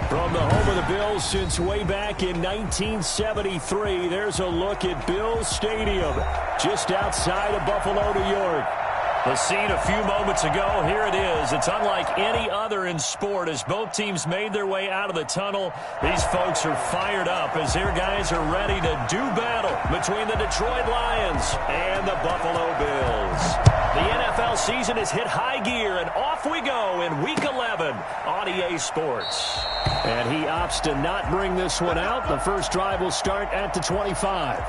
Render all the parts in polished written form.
From the home of the Bills since way back in 1973, there's a look at Bills Stadium, just outside of Buffalo, New York. The scene a few moments ago, here it is. It's unlike any other in sport as both teams made their way out of the tunnel. These folks are fired up as their guys are ready to do battle between the Detroit Lions and the Buffalo Bills. The NFL season has hit high gear, and off we go in Week 11 on EA Sports. And he opts to not bring this one out. The first drive will start at the 25.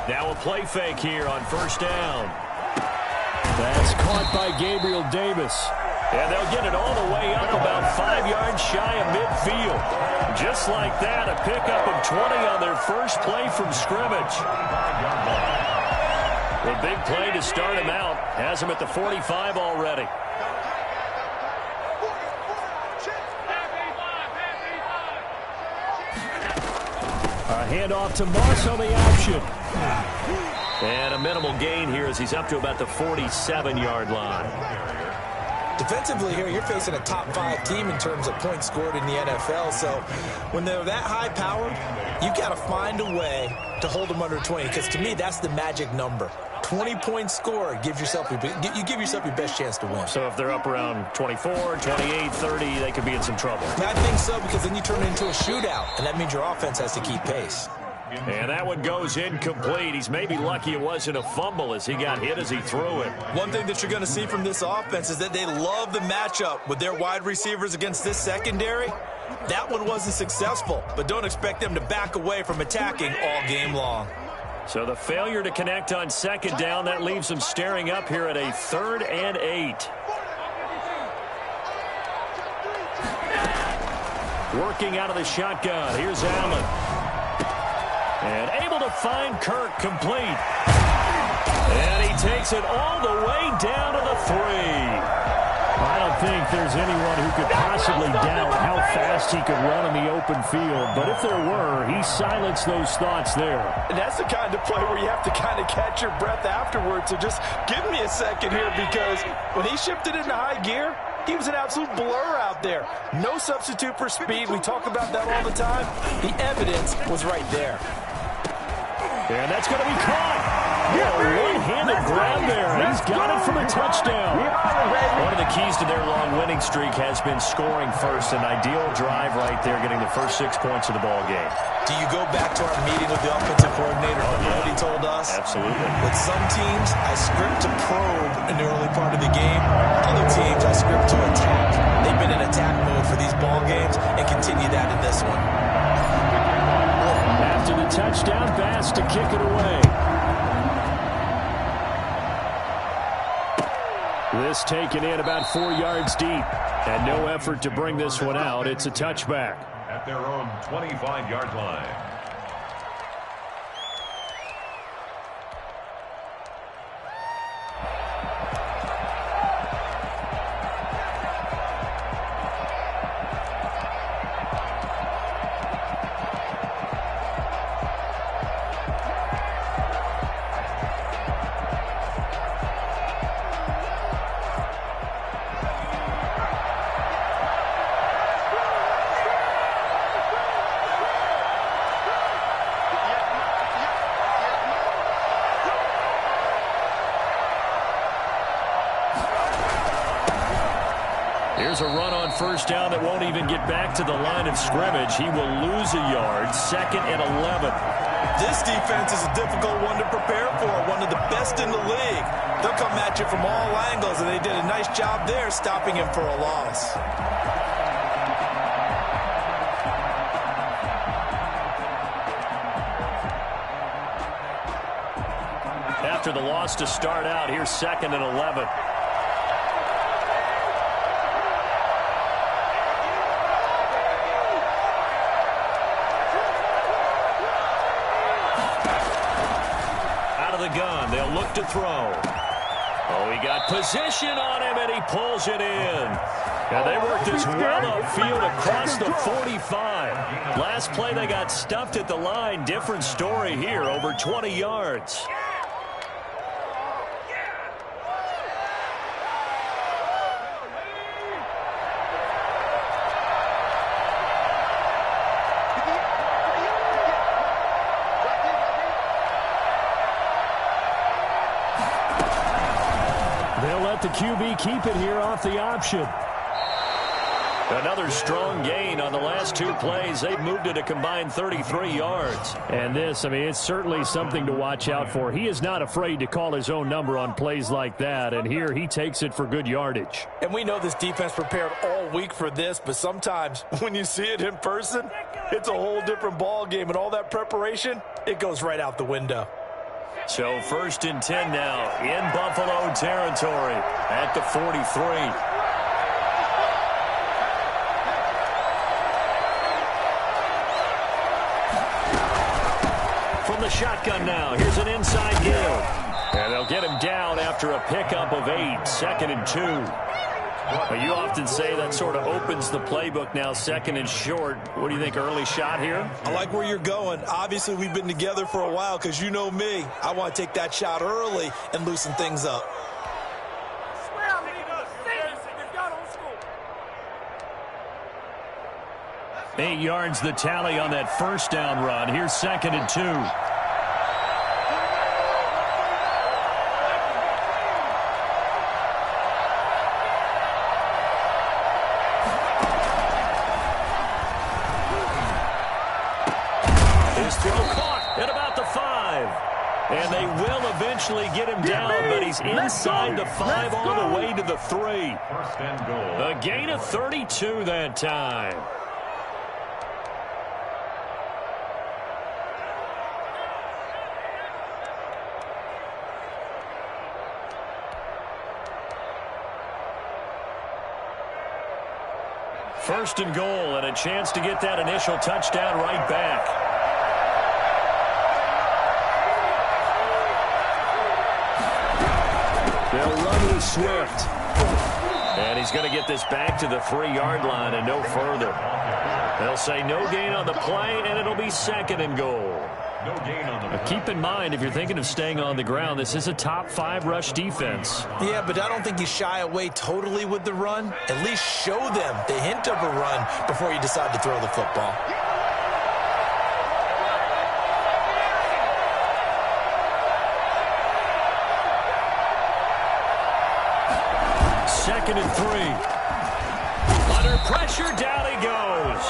Now a play fake here on first down. That's caught by Gabriel Davis. And they'll get it all the way up about 5 yards shy of midfield. Just like that, a pickup of 20 on their first play from scrimmage. The big play to start him out has him at the 45 already. A handoff to Moss on the option. And a minimal gain here as he's up to about the 47-yard line. Defensively here, you're facing a top-5 team in terms of points scored in the NFL. So when they're that high-powered, you've got to find a way to hold them under 20. Because to me, that's the magic number. 20 points scored, you give yourself your best chance to win. So if they're up around 24, 28, 30, they could be in some trouble. I think so, because then you turn it into a shootout, and that means your offense has to keep pace. And that one goes incomplete. He's maybe lucky it wasn't a fumble as he got hit as he threw it. One thing that you're going to see from this offense is that they love the matchup with their wide receivers against this secondary. That one wasn't successful, but don't expect them to back away from attacking all game long. So the failure to connect on second down, that leaves them staring up here at a 3rd and 8. Working out of the shotgun. Here's Allen. And able to find Kirk complete. And he takes it all the way down to the 3. I don't think there's anyone who could possibly doubt how fast he could run in the open field. But if there were, he silenced those thoughts there. And that's the kind of play where you have to kind of catch your breath afterwards. So just give me a second here, because when he shifted into high gear, he was an absolute blur out there. No substitute for speed. We talk about that all the time. The evidence was right there. And that's going to be caught. One-handed grab there. He's got it for a touchdown. One of the keys to their long winning streak has been scoring first. An ideal drive right there, getting the first 6 points of the ball game. Do you go back to our meeting with the offensive coordinator? Remember what he told us? Absolutely. With some teams, I script to probe in the early part of the game. Other teams, I script to attack. They've been in attack mode for these ball games and continue that in this one. After the touchdown, Bass to kick it away. This taken in about 4 yards deep. And no effort to bring this one out. It's a touchback. At their own 25-yard line. Here's a run on first down that won't even get back to the line of scrimmage. He will lose a yard, 2nd and 11. This defense is a difficult one to prepare for, one of the best in the league. They'll come at you from all angles, and they did a nice job there stopping him for a loss. After the loss to start out, here's 2nd and 11. of the gun. They'll look to throw. Oh, he got position on him, and he pulls it in. And they worked this well upfield across the 45. Last play, they got stuffed at the line. Different story here, over 20 yards. They'll let the QB keep it here off the option. Another strong gain on the last two plays. They've moved it a combined 33 yards. And this, I mean, it's certainly something to watch out for. He is not afraid to call his own number on plays like that, and here he takes it for good yardage. And we know this defense prepared all week for this, but sometimes when you see it in person, it's a whole different ball game, and all that preparation, it goes right out the window. So 1st and 10 now in Buffalo territory at the 43. From the shotgun now, here's an inside give. And they'll get him down after a pickup of 8, 2nd and 2. Well, you often say that sort of opens the playbook now, 2nd and short. What do you think, early shot here? I like where you're going. Obviously, we've been together for a while because you know me. I want to take that shot early and loosen things up. 8 yards the tally on that first down run. Here's 2nd and 2. And they will eventually get him down, but he's inside the 5 all the way to the 3. First and goal. A gain of 32 that time. First and goal, and a chance to get that initial touchdown right back. They'll run with Swift. And he's going to get this back to the 3-yard line and no further. They'll say no gain on the play, and it'll be 2nd and goal. No gain on the play. Keep in mind, if you're thinking of staying on the ground, this is a top 5 rush defense. Yeah, but I don't think you shy away totally with the run. At least show them the hint of a run before you decide to throw the football. Second and 3. Under pressure, down he goes.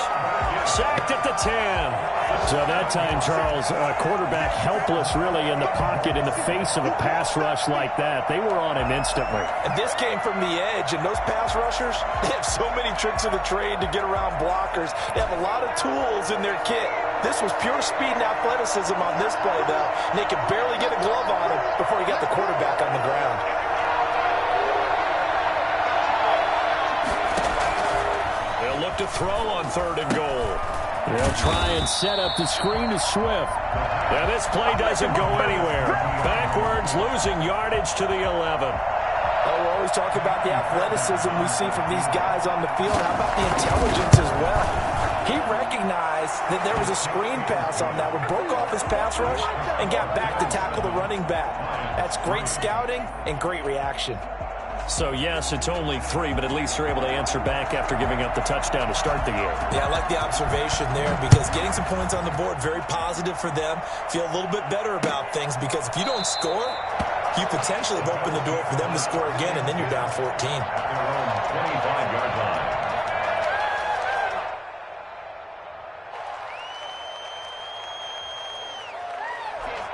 Sacked at the 10. So that time, Charles, quarterback helpless really in the pocket in the face of a pass rush like that. They were on him instantly. And this came from the edge, and those pass rushers, they have so many tricks of the trade to get around blockers. They have a lot of tools in their kit. This was pure speed and athleticism on this play, though. And they could barely get a glove on him before he got the quarterback on the ground. They'll look to throw on 3rd and goal. They'll try and set up the screen to Swift. Yeah, this play doesn't go anywhere. Backwards, losing yardage to the 11. Oh, we always talk about the athleticism we see from these guys on the field. How about the intelligence as well? He recognized that there was a screen pass on that one, broke off his pass rush, and got back to tackle the running back. That's great scouting and great reaction. So, yes, it's only 3, but at least they're able to answer back after giving up the touchdown to start the game. Yeah, I like the observation there because getting some points on the board, very positive for them. Feel a little bit better about things because if you don't score, you potentially have opened the door for them to score again, and then you're down 14. 25-yard line.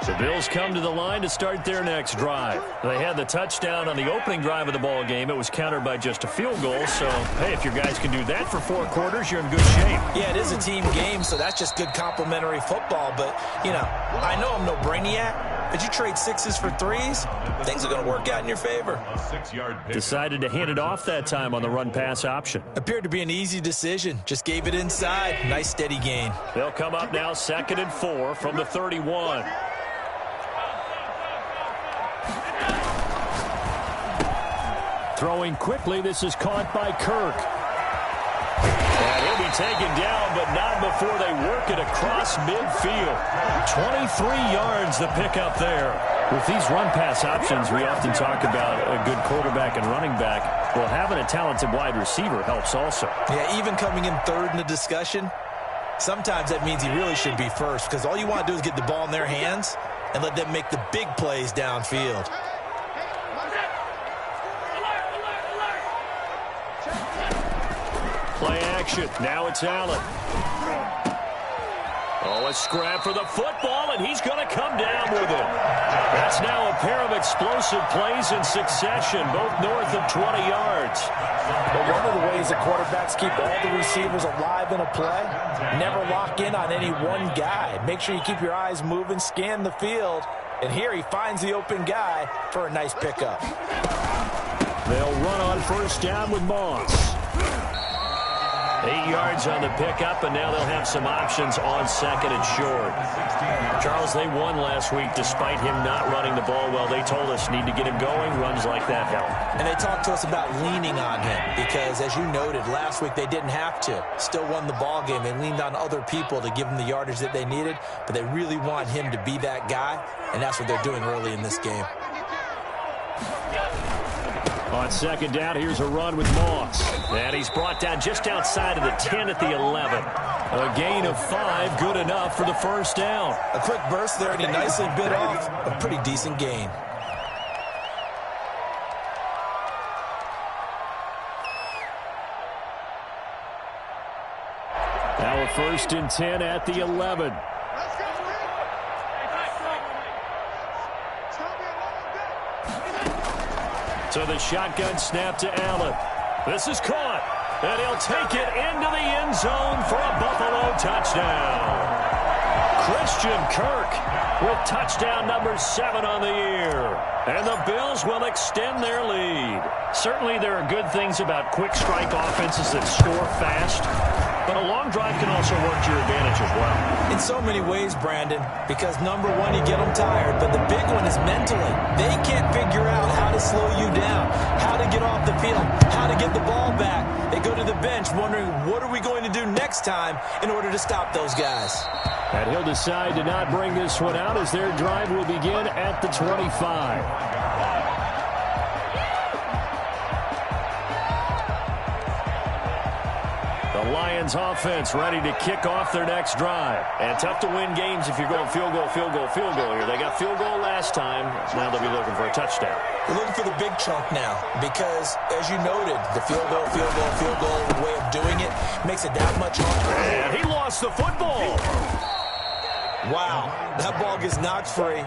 The Bills come to the line to start their next drive. They had the touchdown on the opening drive of the ball game. It was countered by just a field goal. So, hey, if your guys can do that for 4 quarters, you're in good shape. Yeah, it is a team game, so that's just good complimentary football. But, you know, I know I'm no brainiac, but you trade 6s for 3s, things are going to work out in your favor. A 6-yard pick. Decided to hand it off that time on the run-pass option. Appeared to be an easy decision. Just gave it inside. Nice, steady gain. They'll come up now 2nd and 4 from the 31. Throwing quickly, this is caught by Kirk. And he'll be taken down, but not before they work it across midfield. 23 yards the pickup there. With these run-pass options, we often talk about a good quarterback and running back. Well, having a talented wide receiver helps also. Yeah, even coming in third in the discussion, sometimes that means he really should be first, because all you want to do is get the ball in their hands and let them make the big plays downfield. Play action. Now it's Allen. Oh, a scrap for the football, and he's going to come down with it. That's now a pair of explosive plays in succession, both north of 20 yards. But one of the ways that quarterbacks keep all the receivers alive in a play, never lock in on any one guy. Make sure you keep your eyes moving, scan the field, and here he finds the open guy for a nice pickup. They'll run on first down with Moss. 8 yards on the pickup, and now they'll have some options on second and short. Charles, they won last week despite him not running the ball well. They told us need to get him going. Runs like that help. And they talked to us about leaning on him because, as you noted, last week they didn't have to. Still won the ball game. They leaned on other people to give them the yardage that they needed, but they really want him to be that guy, and that's what they're doing early in this game. On second down, here's a run with Moss. And he's brought down just outside of the 10 at the 11. A gain of 5, good enough for the first down. A quick burst there, and he nicely bit off a pretty decent gain. Now a 1st and 10 at the 11. So the shotgun snap to Allen. This is caught, and he'll take it into the end zone for a Buffalo touchdown. Christian Kirk with touchdown number 7 on the year. And the Bills will extend their lead. Certainly there are good things about quick strike offenses that score fast, but a long drive can also work to your advantage as well. In so many ways, Brandon, because number one, you get them tired, but the big one is mentally. They can't figure out how to slow you down, how to get off the field, how to get the ball back. They go to the bench wondering, what are we going to do next time in order to stop those guys? And he'll decide to not bring this one out as their drive will begin at the 25. The Lions offense ready to kick off their next drive. And tough to win games if you're going field goal, field goal, field goal here. They got field goal last time. Now they'll be looking for a touchdown. They're looking for the big chunk now because, as you noted, the field goal way of doing it makes it that much harder. And he lost the football. Wow, that ball gets knocked free,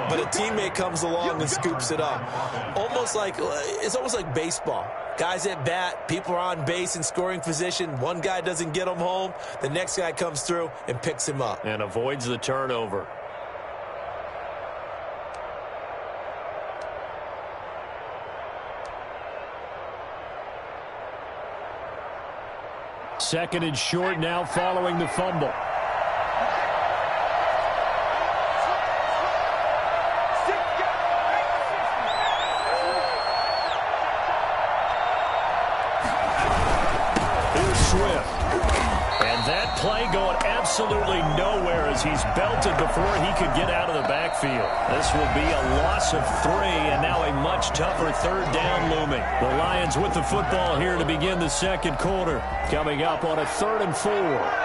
but a teammate comes along and scoops it up. It's almost like baseball. Guys at bat, people are on base in scoring position. One guy doesn't get him home. The next guy comes through and picks him up. And avoids the turnover. Second and short now following the fumble. Play going absolutely nowhere as he's belted before he could get out of the backfield. This will be a loss of 3 and now a much tougher third down looming. The Lions with the football here to begin the second quarter. Coming up on a 3rd and 4.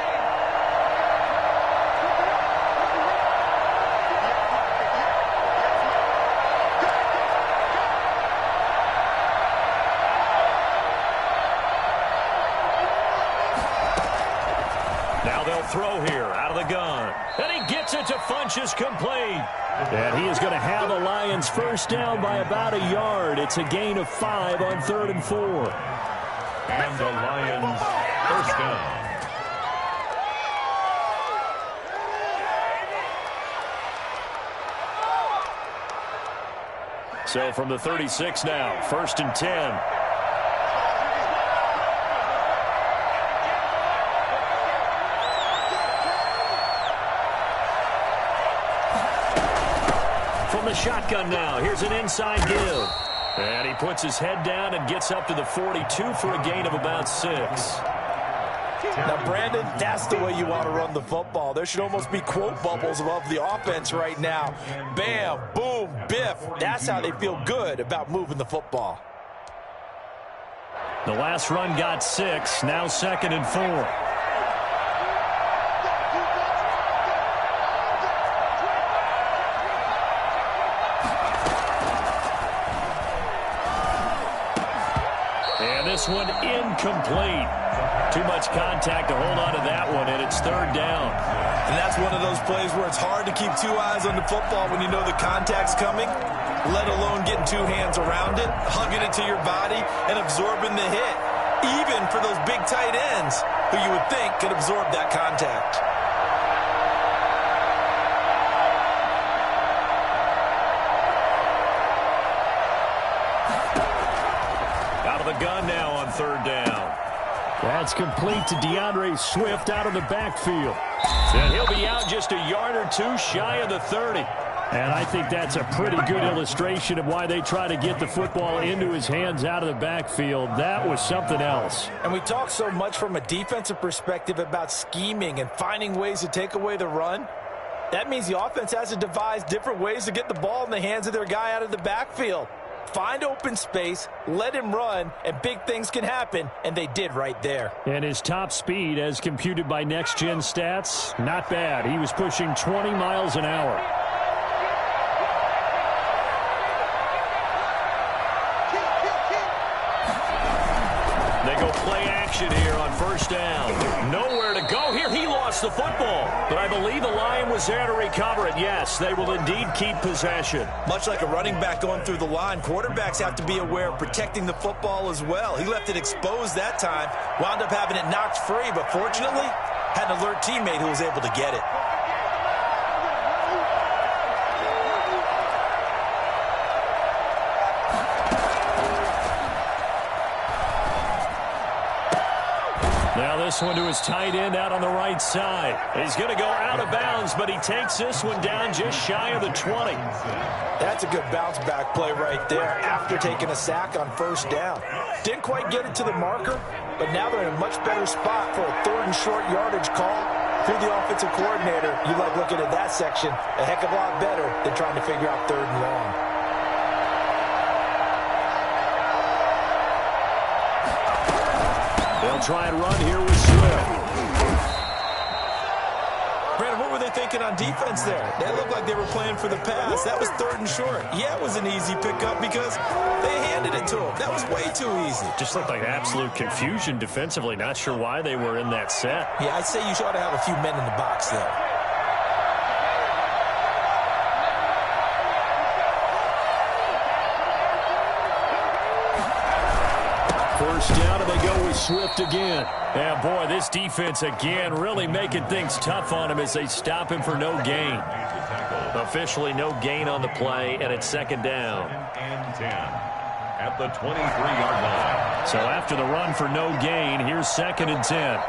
Throw here out of the gun. And he gets it to Funchess complete. And he is going to have the Lions first down by about a yard. It's a gain of 5 on 3rd and 4. And the Lions first down. So from the 36 now, 1st and 10. From the shotgun now, here's an inside give. And he puts his head down and gets up to the 42 for a gain of about 6. Now, Brandon, that's the way you want to run the football. There should almost be quote bubbles above the offense right now. Bam, boom, biff. That's how they feel good about moving the football. The last run got 6, now 2nd and 4. And this one incomplete. Too much contact to hold on to that one, and it's 3rd down. And that's one of those plays where it's hard to keep 2 eyes on the football when you know the contact's coming, let alone getting 2 hands around it, hugging it to your body, and absorbing the hit, even for those big tight ends who you would think could absorb that contact. Out of the gun now on 3rd down. That's complete to DeAndre Swift out of the backfield. And he'll be out just a yard or 2 shy of the 30. And I think that's a pretty good illustration of why they try to get the football into his hands out of the backfield. That was something else. And we talk so much from a defensive perspective about scheming and finding ways to take away the run. That means the offense has to devise different ways to get the ball in the hands of their guy out of the backfield. Find open space, let him run, and big things can happen, and they did right there. And his top speed, as computed by Next Gen Stats, not bad. He was pushing 20 miles an hour. They go play action here on 1st down. Nowhere to go here. He lost the football. But I believe the Lion was there to recover it. Yes, they will indeed keep possession. Much like a running back going through the line, quarterbacks have to be aware of protecting the football as well. He left it exposed that time, wound up having it knocked free, but fortunately, had an alert teammate who was able to get it. Now this one to his tight end out on the right side. He's going to go out of bounds, but he takes this one down just shy of the 20. That's a good bounce back play right there after taking a sack on 1st down. Didn't quite get it to the marker, but now they're in a much better spot for a 3rd and short yardage call. If you're the offensive coordinator, you like looking at that section a heck of a lot better than trying to figure out 3rd and long. They'll try and run here with Swift. Brandon, what were they thinking on defense there? They looked like they were playing for the pass. That was 3rd and short. Yeah, it was an easy pickup because they handed it to him. That was way too easy. Just looked like absolute confusion defensively. Not sure why they were in that set. Yeah, I'd say you ought to have a few men in the box there. 1st down, and they go with Swift again. Yeah, boy, this defense again really making things tough on him as they stop him for no gain. Officially no gain on the play, and it's 2nd down. And 10 at the 23-yard line. So after the run for no gain, here's 2nd and 10.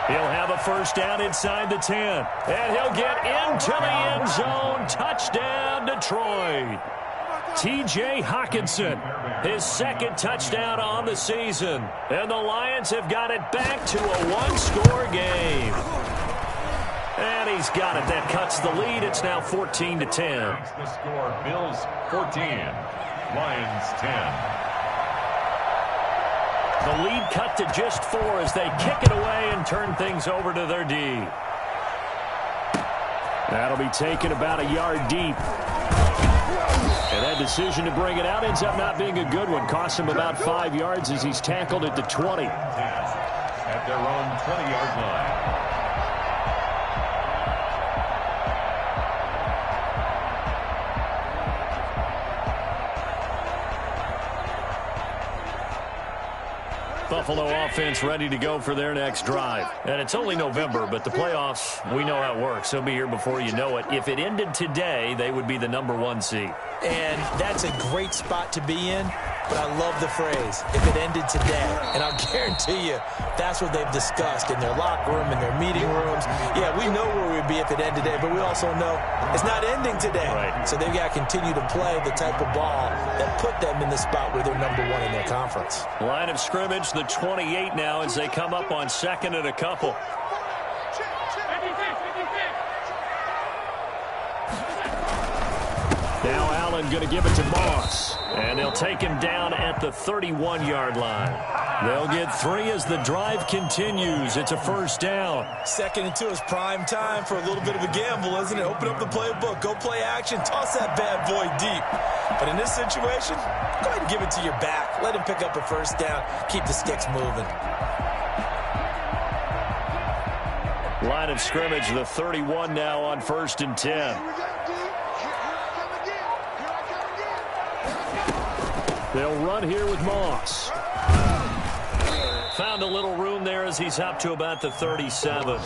He'll have a 1st down inside the 10. And he'll get into the end zone. Touchdown, Detroit. T.J. Hockenson, his 2nd touchdown on the season. And the Lions have got it back to a 1-score game. And he's got it. That cuts the lead. It's now 14-10. The score, Bills 14, Lions 10. The lead cut to just 4 as they kick it away and turn things over to their D. That'll be taken about a yard deep. And that decision to bring it out ends up not being a good one. Costs him about 5 yards as he's tackled at the 20. At their own 20-yard line. Buffalo offense ready to go for their next drive. And it's only November, but the playoffs, we know how it works. They'll be here before you know it. If it ended today, they would be the #1 seed. And that's a great spot to be in, but I love the phrase, if it ended today. And I'll guarantee you, that's what they've discussed in their locker room, in their meeting rooms. Yeah, we know where we'd be if it ended today, but we also know it's not ending today. Right. So they've got to continue to play the type of ball that put them in the spot where they're #1 in their conference. Line of scrimmage, the 28 now as they come up on 2nd and a couple. Now Allen going to give it to Moss. And they'll take him down at the 31-yard line. They'll get 3 as the drive continues. It's a first down. 2nd and 2 is prime time for a little bit of a gamble, isn't it? Open up the playbook. Go play action. Toss that bad boy deep. But in this situation, go ahead and give it to your back. Let him pick up a first down. Keep the sticks moving. Line of scrimmage, the 31 now on 1st and 10. They'll run here with Moss. Found a little room there as he's up to about the 37.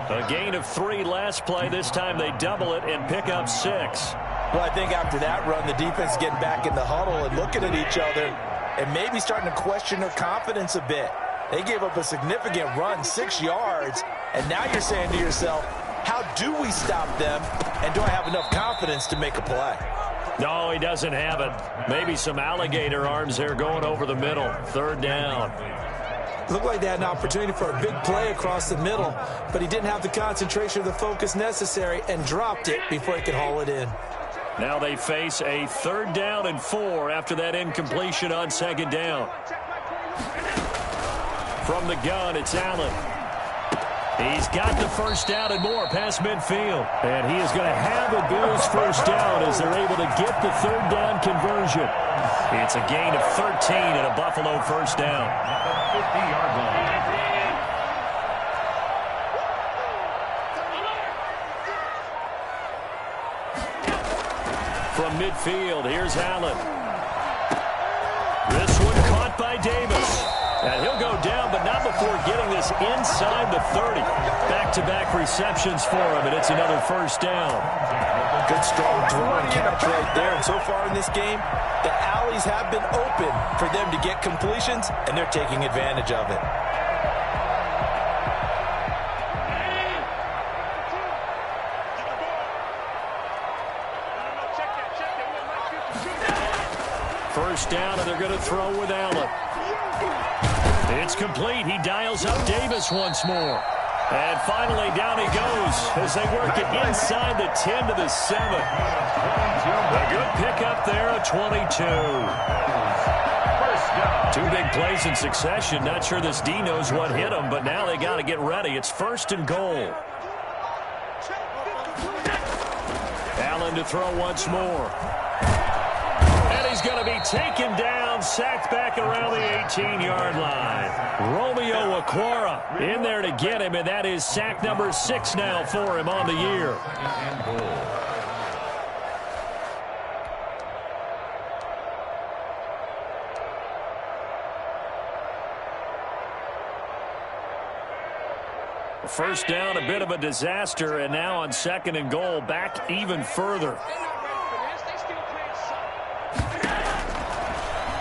A gain of 3 last play. This time they double it and pick up 6. Well, I think after that run, the defense is getting back in the huddle and looking at each other and maybe starting to question their confidence a bit. They gave up a significant run, 6 yards, and now you're saying to yourself, how do we stop them, and do I have enough confidence to make a play? No, he doesn't have it. Maybe some alligator arms there going over the middle. 3rd down. Looked like they had an opportunity for a big play across the middle, but he didn't have the concentration or the focus necessary and dropped it before he could haul it in. Now they face a 3rd down and 4 after that incompletion on 2nd down. From the gun, it's Allen. He's got the first down and more past midfield. And he is going to have a Bills first down as they're able to get the 3rd down conversion. It's a gain of 13 and a Buffalo first down. 50-yard line. From midfield, here's Allen. This one caught by Davis. And he'll go down, but not before getting this inside the 30. Back-to-back receptions for him, and it's another first down. Good, strong throw and catch right there. And so far in this game, the alleys have been open for them to get completions, and they're taking advantage of it. First down, and they're going to throw with Allen. It's complete. He dials up Davis once more. And finally, down he goes as they work it inside the 10 to the 7. A good pickup there, a 22. 2 big plays in succession. Not sure this D knows what hit him, but now they got to get ready. It's 1st and goal. Allen to throw once more. He's going to be taken down, sacked back around the 18-yard line. Romeo Okwara in there to get him, and that is sack number 6 now for him on the year. First down, a bit of a disaster, and now on 2nd and goal, back even further.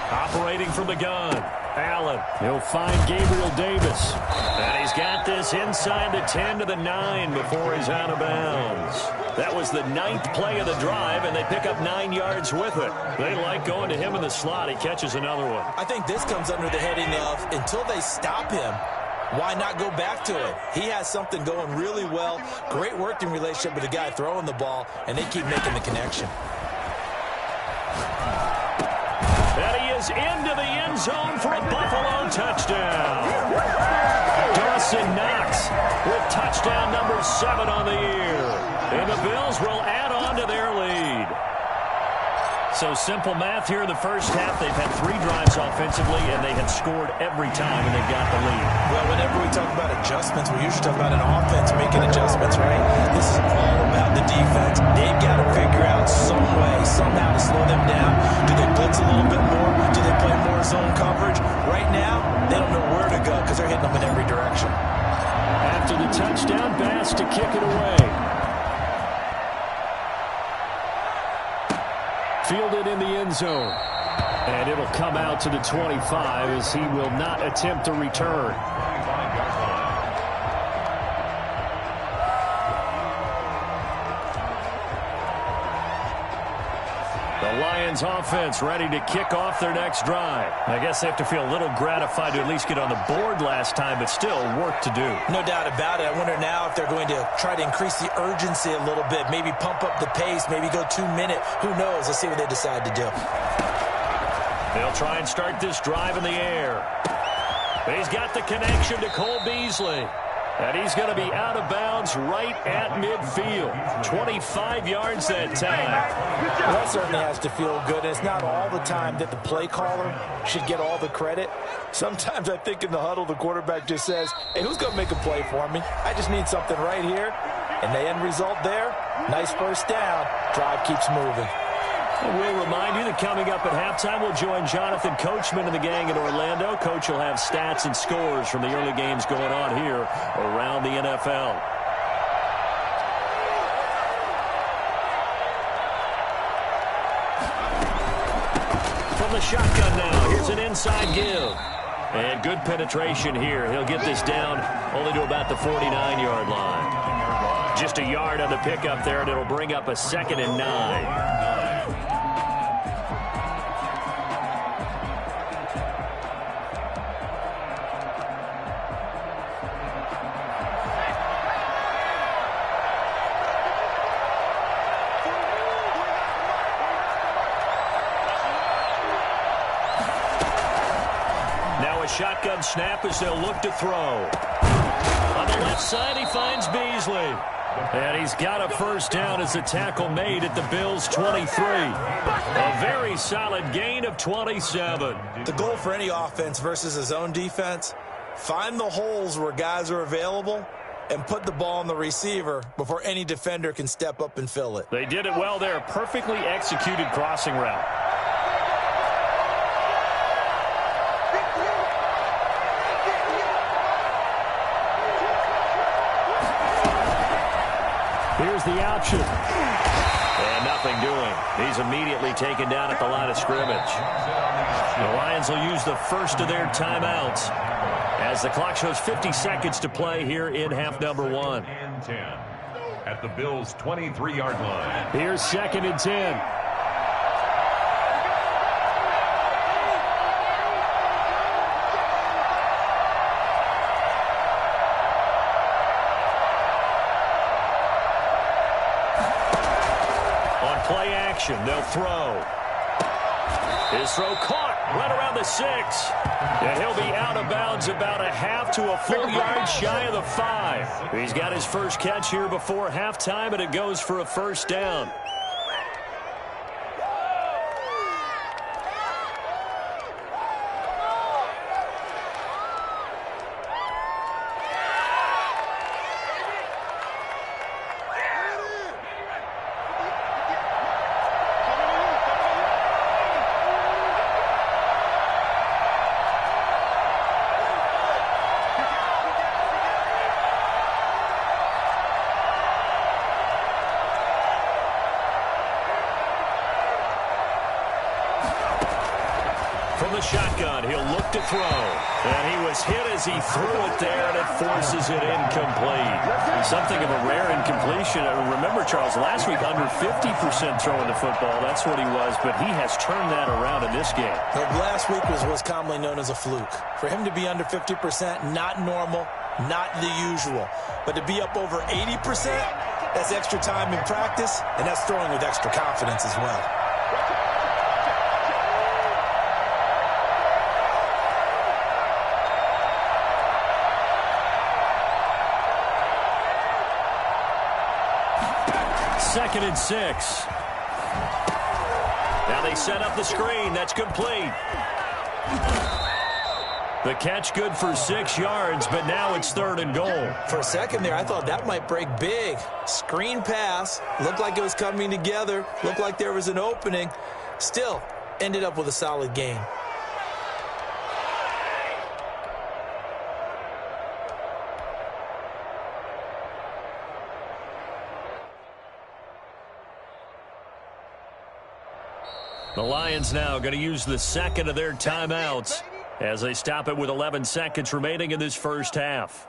Operating from the gun, Allen. He'll find Gabriel Davis. And he's got this inside the 10 to the 9 before he's out of bounds. That was the 9th play of the drive, and they pick up 9 yards with it. They like going to him in the slot. He catches another one. I think this comes under the heading of, until they stop him, why not go back to it? He has something going really well. Great working relationship with the guy throwing the ball, and they keep making the connection. And he is into the end zone for a Buffalo touchdown. Dawson Knox with touchdown number 7 on the year. And the Bills will add on to their lead. So simple math here in the first half. They've had 3 drives offensively, and they have scored every time, and they've got the lead. Well, whenever we talk about adjustments, we usually talk about an offense making adjustments, right? This is all about the defense. They've got to figure out some way, somehow to slow them down. Do they blitz a little bit more? Do they play more zone coverage? Right now, they don't know where to go because they're hitting them in every direction. After the touchdown, Bass to kick it away. Fielded in the end zone. And it'll come out to the 25 as he will not attempt a return. The Lions offense ready to kick off their next drive. I guess they have to feel a little gratified to at least get on the board last time, but still work to do. No doubt about it. I wonder now if they're going to try to increase the urgency a little bit, maybe pump up the pace, maybe go 2-minute. Who knows? Let's see what they decide to do. They'll try and start this drive in the air. He's got the connection to Cole Beasley. And he's going to be out of bounds right at midfield. 25 yards that time. Well, that certainly has to feel good. It's not all the time that the play caller should get all the credit. Sometimes I think in the huddle, the quarterback just says, hey, who's going to make a play for me? I just need something right here. And the end result there, nice first down. Drive keeps moving. We'll remind you that coming up at halftime, we'll join Jonathan Coachman and the gang in Orlando. Coach will have stats and scores from the early games going on here around the NFL. From the shotgun now, here's an inside give. And good penetration here. He'll get this down only to about the 49-yard line. Just a yard on the pickup there, and it'll bring up a 2nd and 9. Shotgun snap as they'll look to throw. On the left side, he finds Beasley. And he's got a first down as the tackle made at the Bills' 23. A very solid gain of 27. The goal for any offense versus a zone defense, find the holes where guys are available and put the ball on the receiver before any defender can step up and fill it. They did it well there. Perfectly executed crossing route. Here's the option. And nothing doing. He's immediately taken down at the line of scrimmage. The Lions will use the first of their timeouts as the clock shows 50 seconds to play here in half number 1. And 10 at the Bills' 23-yard line. Here's 2nd and 10. Play action. They'll throw. His throw caught right around the 6. And he'll be out of bounds about a half to a full yard shy of the 5. He's got his first catch here before halftime, and it goes for a first down. From the shotgun, he'll look to throw. And he was hit as he threw it there, and it forces it incomplete. Something of a rare incompletion. Remember, Charles, last week under 50% throwing the football. That's what he was, but he has turned that around in this game. Well, last week was what's commonly known as a fluke. For him to be under 50%, not normal, not the usual. But to be up over 80%, that's extra time in practice, and that's throwing with extra confidence as well. Second and 6. Now they set up the screen. That's complete. The catch good for 6 yards, but now it's 3rd and goal. For a second there, I thought that might break big. Screen pass. Looked like it was coming together. Looked like there was an opening. Still, ended up with a solid gain. The Lions now going to use the second of their timeouts as they stop it with 11 seconds remaining in this first half.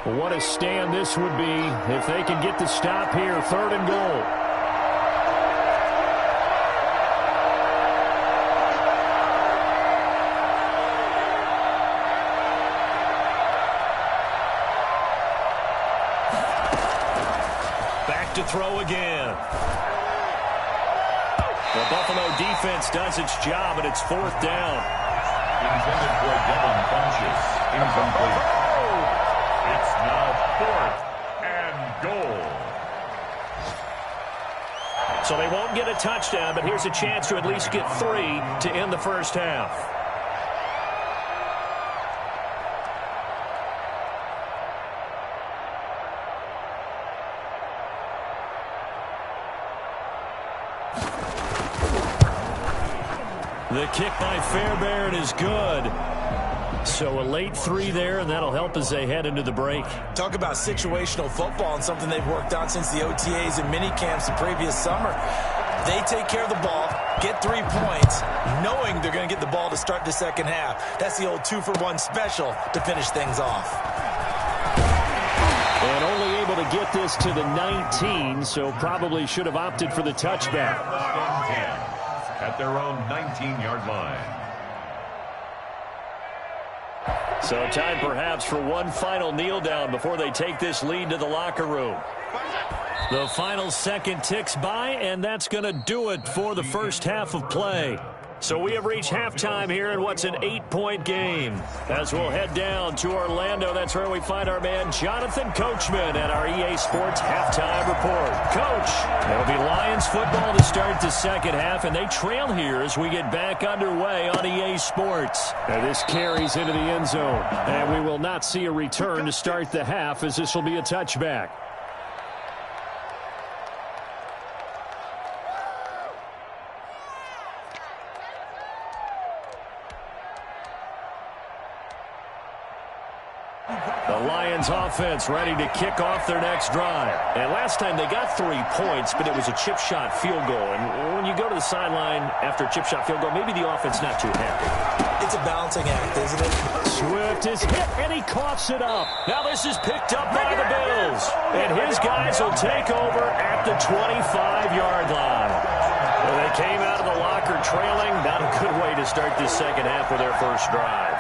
What a stand this would be if they can get the stop here. 3rd and goal. To throw again. The Buffalo defense does its job, and it's 4th down. Intended for Devin Funchess. Incomplete. It's now 4th and goal. So they won't get a touchdown, but here's a chance to at least get 3 to end the first half. The kick by Fairbairn is good. So a late 3 there, and that'll help as they head into the break. Talk about situational football and something they've worked on since the OTAs and mini camps the previous summer. They take care of the ball, get 3 points, knowing they're going to get the ball to start the second half. That's the old 2-for-1 special to finish things off. And only able to get this to the 19, so probably should have opted for the touchback. At their own 19-yard line. So time perhaps for one final kneel down before they take this lead to the locker room. The final second ticks by, and that's going to do it for the first half of play. So we have reached halftime here in what's an 8-point game. As we'll head down to Orlando, that's where we find our man Jonathan Coachman at our EA Sports Halftime Report. Coach, it'll be Lions football to start the second half, and they trail here as we get back underway on EA Sports. And this carries into the end zone, and we will not see a return to start the half as this will be a touchback. Offense ready to kick off their next drive. And last time they got 3 points, but it was a chip shot field goal. And when you go to the sideline after a chip shot field goal, maybe the offense not too happy. It's a balancing act, isn't it? Swift is hit, and he coughs it up. Now this is picked up by the Bills. And his guys will take over at the 25-yard line. Well, they came out of the locker trailing. Not a good way to start this second half with their first drive.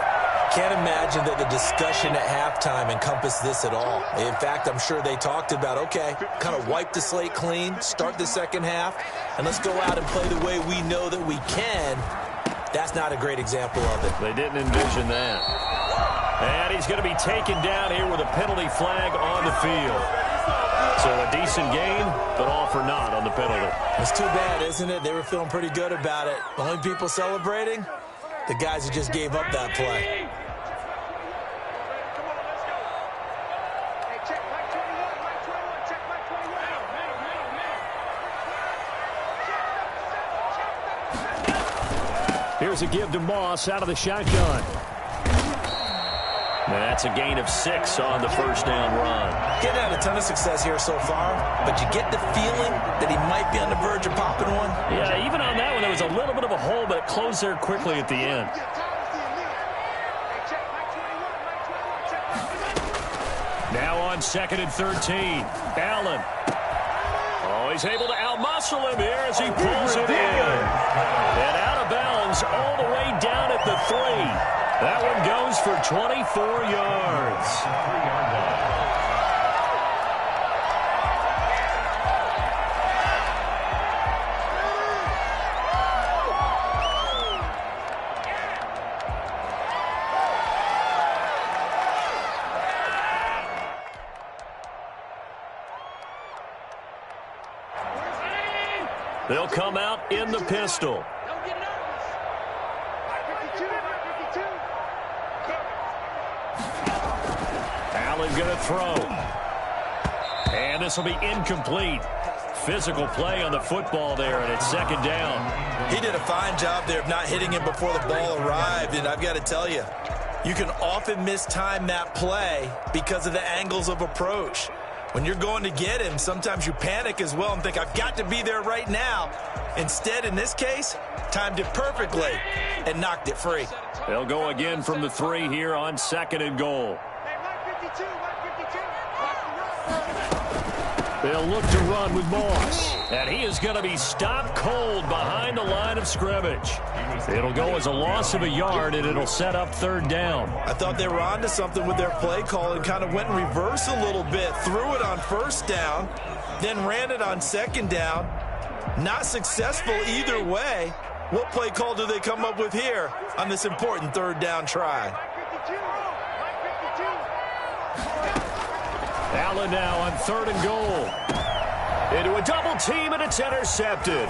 Can't imagine that the discussion at halftime encompassed this at all. In fact, I'm sure they talked about, okay, kind of wipe the slate clean, start the second half, and let's go out and play the way we know that we can. That's not a great example of it. They didn't envision that. And he's going to be taken down here with a penalty flag on the field. So a decent game, but all for naught on the penalty. It's too bad, isn't it? They were feeling pretty good about it. The only people celebrating, the guys who just gave up that play. Here's a give to Moss out of the shotgun. That's a gain of 6 on the first down run. Getting had a ton of success here so far, but you get the feeling that he might be on the verge of popping one. Yeah, even on that one, there was a little bit of a hole, but it closed there quickly at the end. Now on 2nd and 13, Allen. Oh, he's able to outmuscle him here as he pulls it in. And out of bounds all the way down at the 3. That one goes for 24 yards. They'll come out in the pistol. Allen going to throw. And this will be incomplete. Physical play on the football there, and it's second down. He did a fine job there of not hitting him before the ball arrived, and I've got to tell you, you can often mistime that play because of the angles of approach. When you're going to get him, sometimes you panic as well and think, I've got to be there right now. Instead, in this case, timed it perfectly and knocked it free. They'll go again from the 3 here on 2nd and goal. They'll look to run with Moss. And he is going to be stopped cold behind the line of scrimmage. It'll go as a loss of a yard, and it'll set up 3rd down. I thought they were onto something with their play call and kind of went in reverse a little bit. Threw it on 1st down, then ran it on 2nd down. Not successful either way. What play call do they come up with here on this important 3rd down try? Allen now on 3rd and goal. Into a double team, and it's intercepted.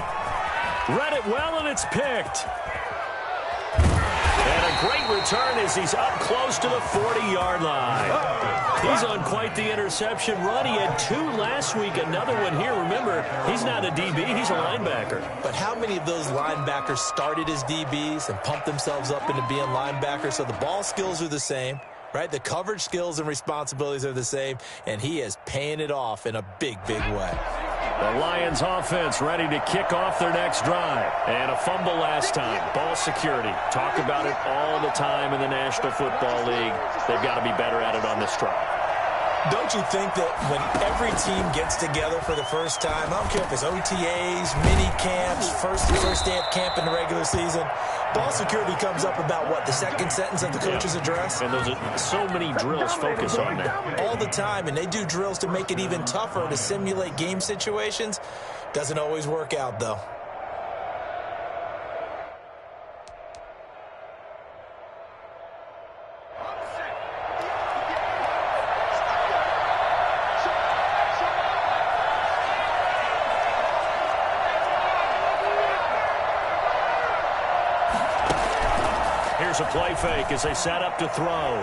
Read it well, and it's picked. And a great return as he's up close to the 40-yard line. He's on quite the interception run. He had 2 last week, another one here. Remember, he's not a DB, he's a linebacker. But how many of those linebackers started as DBs and pumped themselves up into being linebackers? So the ball skills are the same, right? The coverage skills and responsibilities are the same, and he is paying it off in a big, big way. The Lions offense ready to kick off their next drive. And a fumble last time. Ball security. Talk about it all the time in the National Football League. They've got to be better at it on this drive. Don't you think that when every team gets together for the first time, I don't care if it's OTAs, mini camps, first day of camp in the regular season, ball security comes up about what, the second sentence of the coach's address? And those are so many drills focus on that. All the time, and they do drills to make it even tougher to simulate game situations. Doesn't always work out, though. Here's a play fake as they set up to throw.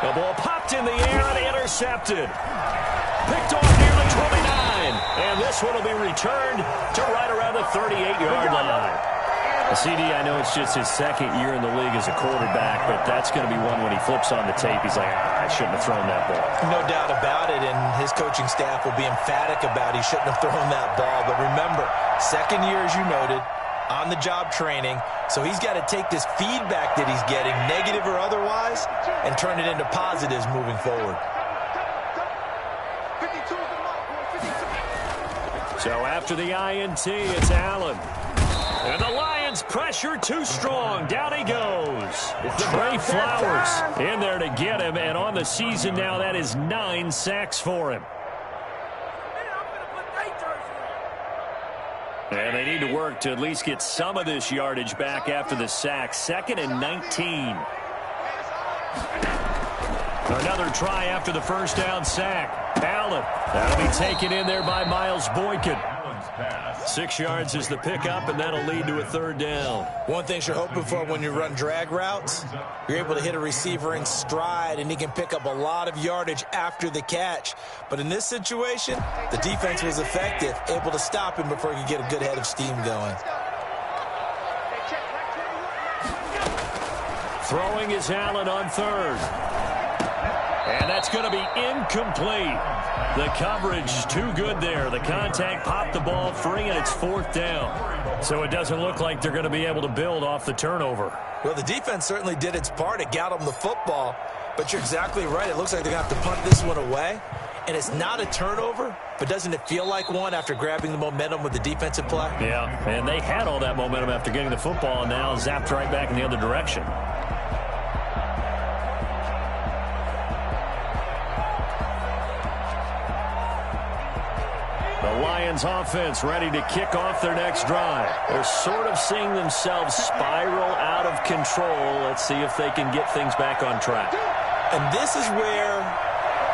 The ball popped in the air and intercepted. Picked off near the 29. And this one will be returned to right around the 38-yard line. CD, I know it's just his 2nd year in the league as a quarterback, but that's going to be one when he flips on the tape. He's like, I shouldn't have thrown that ball. No doubt about it, and his coaching staff will be emphatic about he shouldn't have thrown that ball. But remember, 2nd year, as you noted, on-the-job training, so he's got to take this feedback that he's getting, negative or otherwise, and turn it into positives moving forward. So after the INT, it's Allen. And the Lions pressure too strong. Down he goes. Trey Flowers in there to get him, and on the season now, that is 9 sacks for him. And they need to work to at least get some of this yardage back after the sack. 2nd and 19. Another try after the 1st down sack. Allen. That'll be taken in there by Miles Boykin. 6 yards is the pickup, and that'll lead to a 3rd down. One thing you're hoping for when you run drag routes, you're able to hit a receiver in stride, and he can pick up a lot of yardage after the catch. But in this situation, the defense was effective, able to stop him before he could get a good head of steam going. Throwing is Allen on 3rd. And that's going to be incomplete. The coverage too good there. The contact popped the ball free, and it's 4th down. So it doesn't look like they're going to be able to build off the turnover. Well, the defense certainly did its part. It got them the football. But you're exactly right. It looks like they're going to have to punt this one away. And it's not a turnover, but doesn't it feel like one after grabbing the momentum with the defensive play? Yeah, and they had all that momentum after getting the football, and now zapped right back in the other direction. The Lions offense ready to kick off their next drive. They're sort of seeing themselves spiral out of control. Let's see if they can get things back on track. And this is where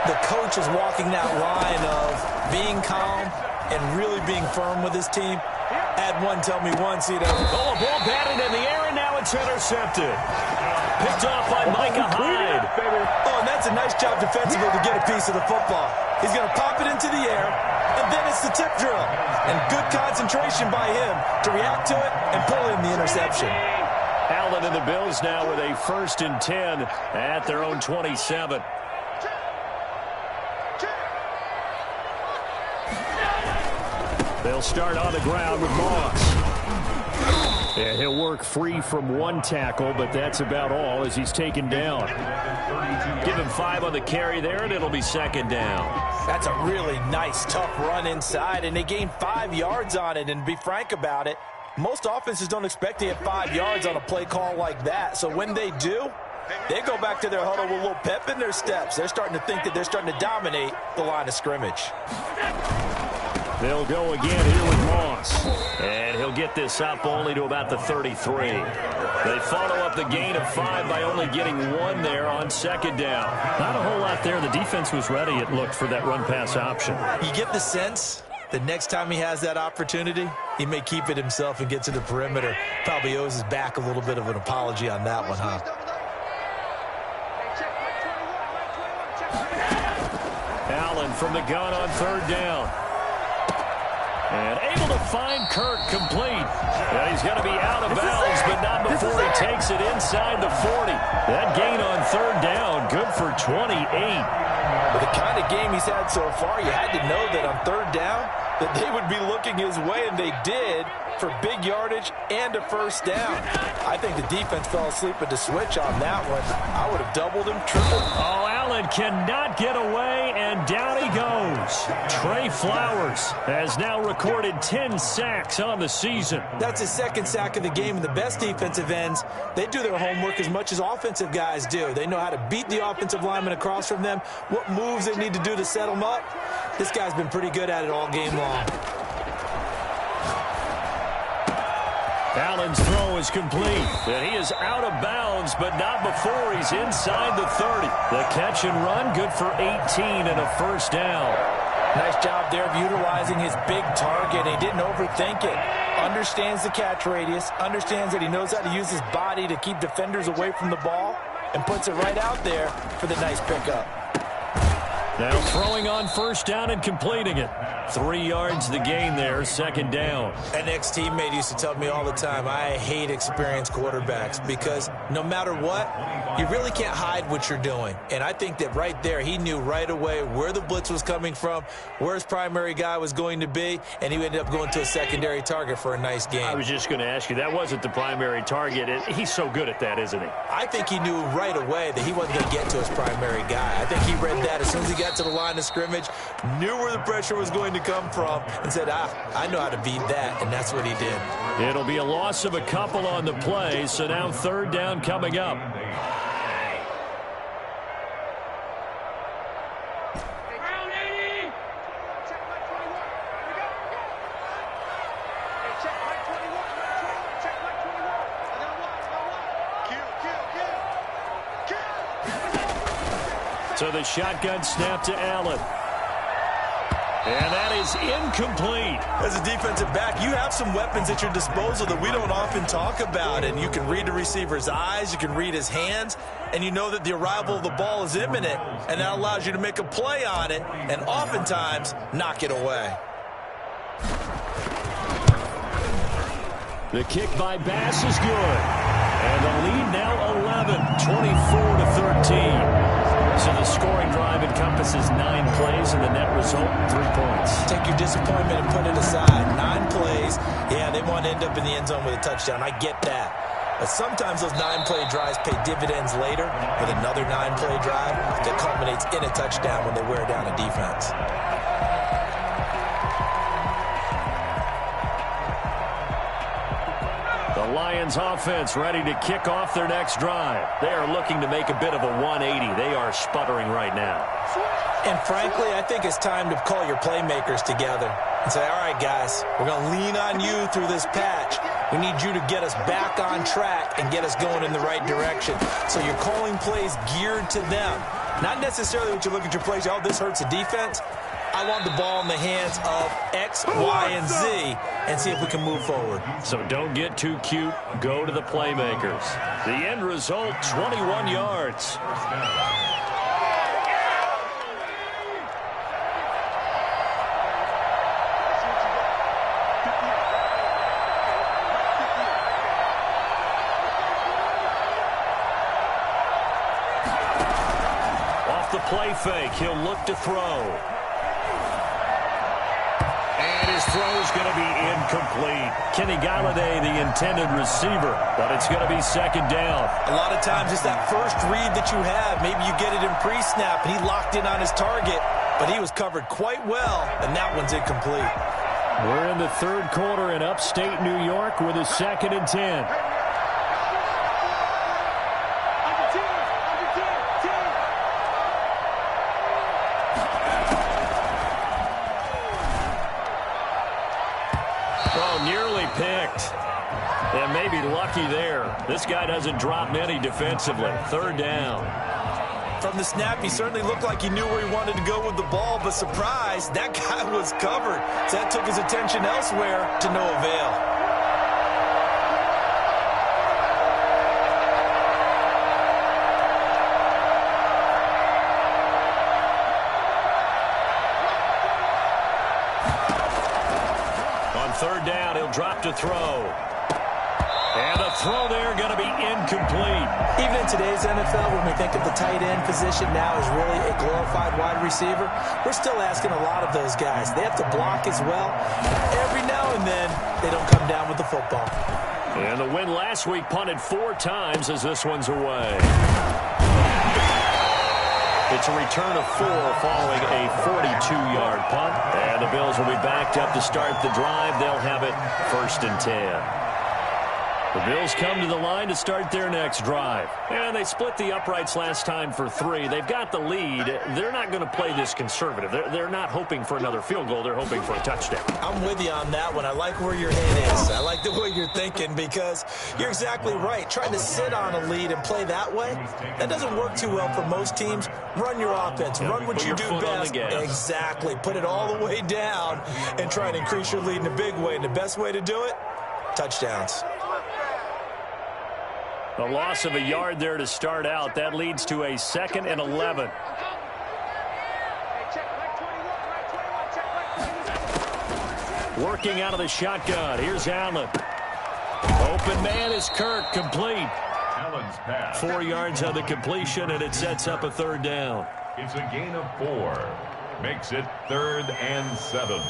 the coach is walking that line of being calm and really being firm with his team. Add one, tell me one, see that. Oh, a ball batted in the air, and now it's intercepted. Picked off by Micah Hyde. Oh, and that's a nice job defensively to get a piece of the football. He's going to pop it into the air, and then it's the tip drill. And good concentration by him to react to it and pull in the interception. Allen and the Bills now with a 1st and 10 at their own 27. They'll start on the ground with Moss. Yeah, he'll work free from one tackle, but that's about all as he's taken down. Give him 5 on the carry there, and it'll be 2nd down. That's a really nice, tough run inside, and they gained 5 yards on it. And to be frank about it, most offenses don't expect to get 5 yards on a play call like that. So when they do, they go back to their huddle with a little pep in their steps. They're starting to think that they're starting to dominate the line of scrimmage. They'll go again here with Moss. And he'll get this up only to about the 33. They follow up the gain of 5 by only getting 1 there on 2nd down. Not a whole lot there. The defense was ready, it looked, for that run-pass option. You get the sense the next time he has that opportunity, he may keep it himself and get to the perimeter. Probably owes his back a little bit of an apology on that one, huh? Allen from the gun on 3rd down. And able to find Kirk complete. And he's going to be out of bounds, but not before he takes it inside the 40. That gain on 3rd down, good for 28. With the kind of game he's had so far, you had to know that on 3rd down, that they would be looking his way, and they did, for big yardage and a 1st down. I think the defense fell asleep at the switch on that one. I would have doubled him, tripled. Oh, Allen cannot get away, and down he goes. Trey Flowers has now recorded 10 sacks on the season. That's his 2nd sack of the game, and the best defensive ends, they do their homework as much as offensive guys do. They know how to beat the offensive lineman across from them, what moves they need to do to set them up. This guy's been pretty good at it all game long. Allen's throw is complete, and he is out of bounds, but not before he's inside the 30. The catch and run, good for 18 and a 1st down. Nice job there of utilizing his big target. He didn't overthink it. Understands the catch radius, understands that he knows how to use his body to keep defenders away from the ball, and puts it right out there for the nice pickup. Now throwing on 1st down and completing it. 3 yards the gain there, 2nd down. An ex-teammate used to tell me all the time, I hate experienced quarterbacks because no matter what, you really can't hide what you're doing. And I think that right there, he knew right away where the blitz was coming from, where his primary guy was going to be, and he ended up going to a secondary target for a nice game. I was just going to ask you, that wasn't the primary target. He's so good at that, isn't he? I think he knew right away that he wasn't going to get to his primary guy. I think he read that as soon as he got to the line of scrimmage, knew where the pressure was going to come from, and said, I know how to beat that, and that's what he did. It'll be a loss of a couple on the play, so now 3rd down coming up. So the shotgun snap to Allen. And that is incomplete. As a defensive back, you have some weapons at your disposal that we don't often talk about. And you can read the receiver's eyes, you can read his hands, and you know that the arrival of the ball is imminent. And that allows you to make a play on it and oftentimes knock it away. The kick by Bass is good. And the lead now 11, 24-13. So the scoring drive encompasses 9 plays, and the net result, 3 points. Take your disappointment and put it aside. 9 plays. Yeah, they want to end up in the end zone with a touchdown. I get that. But sometimes those 9-play drives pay dividends later with another 9-play drive that culminates in a touchdown when they wear down a defense. The Lions offense ready to kick off their next drive. They are looking to make a bit of a 180. They are sputtering right now. And frankly, I think it's time to call your playmakers together and say, all right, guys, we're going to lean on you through this patch. We need you to get us back on track and get us going in the right direction. So you're calling plays geared to them. Not necessarily what you look at your plays, oh, this hurts the defense. I want the ball in the hands of X, Y, and Z and see if we can move forward. So don't get too cute. Go to the playmakers. The end result, 21 yards. The play fake. He'll look to throw. And his throw's going to be incomplete. Kenny Galladay, the intended receiver, but it's going to be second down. A lot of times it's that first read that you have. Maybe you get it in pre-snap, and he locked in on his target, but he was covered quite well, and that one's incomplete. We're in the third quarter in upstate New York with a 2nd and 10. Picked. And maybe lucky there. This guy doesn't drop many defensively. Third down. From the snap, he certainly looked like he knew where he wanted to go with the ball, but surprise, that guy was covered. So that took his attention elsewhere to no avail. Third down, he'll drop to throw. And the throw there going to be incomplete. Even in today's NFL, when we think of the tight end position now as really a glorified wide receiver, we're still asking a lot of those guys. They have to block as well. Every now and then, they don't come down with the football. And the win last week punted 4 times as this one's away. It's a return of 4 following a 42-yard punt. And the Bills will be backed up to start the drive. They'll have it 1st and 10. The Bills come to the line to start their next drive. And they split the uprights last time for 3. They've got the lead. They're not going to play this conservative. They're not hoping for another field goal. They're hoping for a touchdown. I'm with you on that one. I like where your head is. I like the way you're thinking because you're exactly right. Trying to sit on a lead and play that way, that doesn't work too well for most teams. Run your offense. Run what you do best. Exactly. Put it all the way down and try and increase your lead in a big way. And the best way to do it, touchdowns. A loss of a yard there to start out. That leads to a 2nd and 11. Working out of the shotgun. Here's Allen. Open man is Kirk. Complete. 4 yards on the completion, and it sets up a 3rd down. It's a gain of 4. Makes it 3rd and 7.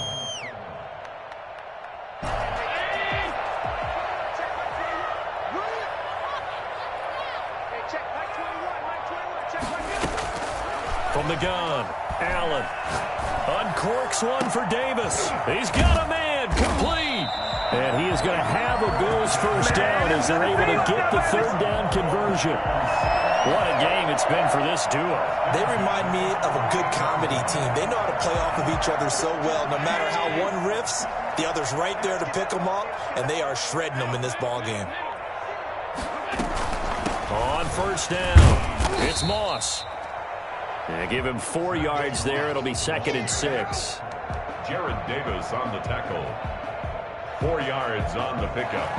From the gun, Allen uncorks one for Davis. He's got a man, complete. And he is going to have a Bills 1st down as they're able to get the 3rd down conversion. What a game it's been for this duo. They remind me of a good comedy team. They know how to play off of each other so well. No matter how one riffs, the other's right there to pick them up, and they are shredding them in this ballgame. On 1st down, it's Moss. And give him 4 yards there. It'll be 2nd and 6. Jared Davis on the tackle. 4 yards on the pickup.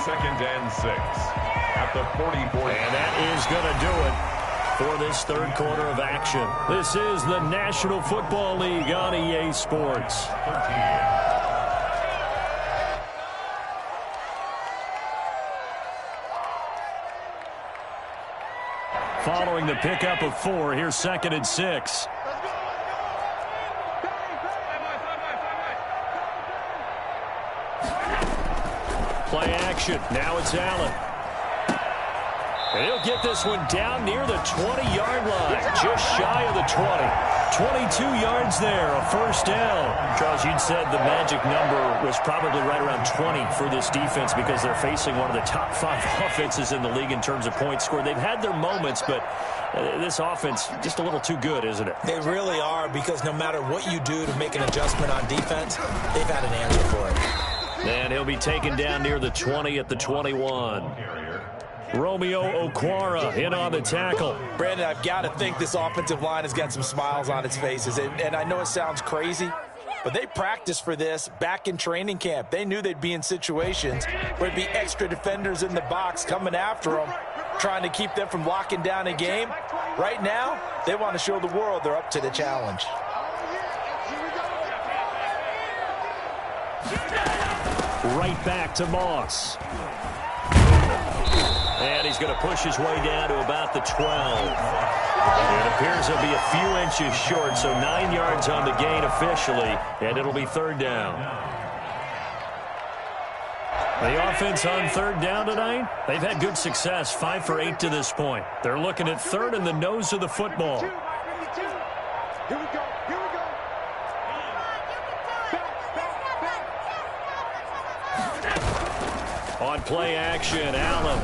2nd and 6 at the 44. And that is going to do it for this 3rd quarter of action. This is the National Football League on EA Sports. 13. Following the pickup of 4, here's 2nd and 6. Play action. Now it's Allen. And he'll get this one down near the 20-yard line, just shy of the 20. 22 yards there, a 1st down. Charles, you'd said the magic number was probably right around 20 for this defense because they're facing one of the top 5 offenses in the league in terms of points scored. They've had their moments, but this offense just a little too good, isn't it? They really are, because no matter what you do to make an adjustment on defense, they've had an answer for it. And he'll be taken down near the 20 at the 21. Romeo Okwara in on the tackle. Brandon, I've got to think this offensive line has got some smiles on its faces. And I know it sounds crazy, but they practiced for this back in training camp. They knew they'd be in situations where there'd be extra defenders in the box coming after them, trying to keep them from locking down a game. Right now, they want to show the world they're up to the challenge. Right back to Moss. And he's going to push his way down to about the 12. It appears he'll be a few inches short, so 9 yards on the gain officially, and it'll be third down. The offense on third down tonight, they've had good success, 5 for 8 to this point. They're looking at third in the nose of the football. Here we go. On play action, Allen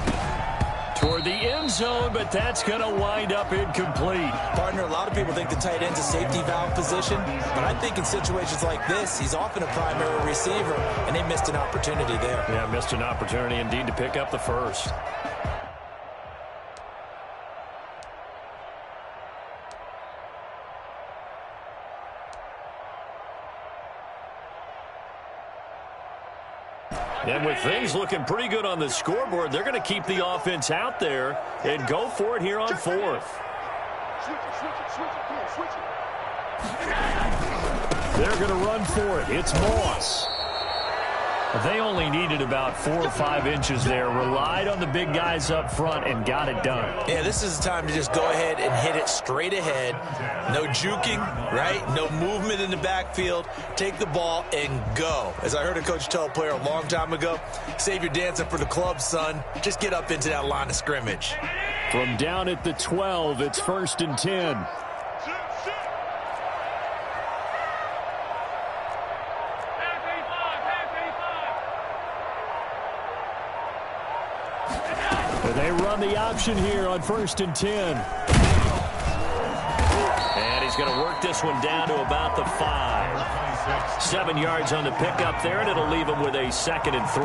toward the end zone, but that's going to wind up incomplete. Partner, a lot of people think the tight end's a safety valve position, but I think in situations like this, he's often a primary receiver, and they missed an opportunity there. Yeah, missed an opportunity indeed to pick up the first. And with things looking pretty good on the scoreboard, they're going to keep the offense out there and go for it here on fourth. They're going to run for it. It's Moss. They only needed about 4 or 5 inches there, relied on the big guys up front, and got it done. Yeah, this is the time to just go ahead and hit it straight ahead. No juking, right? No movement in the backfield. Take the ball and go. As I heard a coach tell a player a long time ago, save your dancing for the club, son. Just get up into that line of scrimmage. From down at the 12, it's 1st and 10. They run the option here on 1st and 10. And he's going to work this one down to about the 5. 7 yards on the pickup there, and it'll leave him with a 2nd and 3.